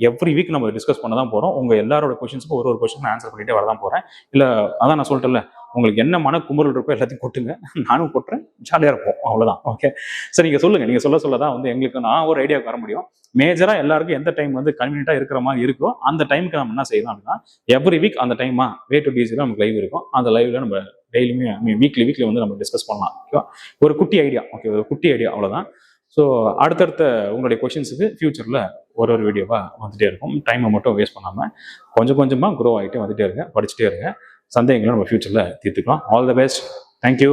எவ்ரி வீக் நம்ம டிஸ்கஸ் பண்ண தான் போறோம். உங்க எல்லாரோட கொஸ்டின்ஸுக்கும் ஒரு கொஸ்டின் ஆன்சர் பண்ணிட்டே வரதான் போறேன். இல்ல அதான் நான் சொல்லிட்டேன்ல, உங்களுக்கு என்ன மன குமுறல் இருக்கோ எல்லாத்தையும் கொட்டுங்க, நானும் கொட்டுறேன், ஜாலியா இருப்போம், அவ்வளவுதான். ஓகே, சரி, நீங்க சொல்லுங்க. நீங்க சொல்ல தான் வந்து எங்களுக்கு நான் ஒரு ஐடியாவுக்கு வர முடியும். மேஜரா எல்லாருக்கும் எந்த டைம் வந்து கன்வீனியன்ட்டா இருக்கிற மாதிரி இருக்கோ அந்த டைமுக்கு நம்ம என்ன செய்யலாம் அப்படின்னா, எவ்ரி வீக் அந்த டைமா வே டு டிசில நமக்கு லைவ் இருக்கும். அந்த லைவ்ல நம்ம டெய்லியுமே வீக்லி வந்து நம்ம டிஸ்கஸ் பண்ணலாம். ஓகேவா? ஒரு குட்டி ஐடியா, ஓகே, ஒரு குட்டி ஐடியா, அவ்வளவுதான். ஸோ அடுத்தடுத்த உங்களுடைய கொஷின்ஸுக்கு ஃபியூச்சரில் ஒரு வீடியோவாக வந்துட்டே இருக்கும். டைமை மட்டும் வேஸ்ட் பண்ணாமல் கொஞ்சம் கொஞ்சமாக க்ரோ ஆகிட்டே வந்துட்டே இருங்க, படிச்சுட்டே இருங்க. சந்தேகங்களை நம்ம ஃபியூச்சரில் தீர்த்துக்கலாம். All the best. தேங்க்யூ.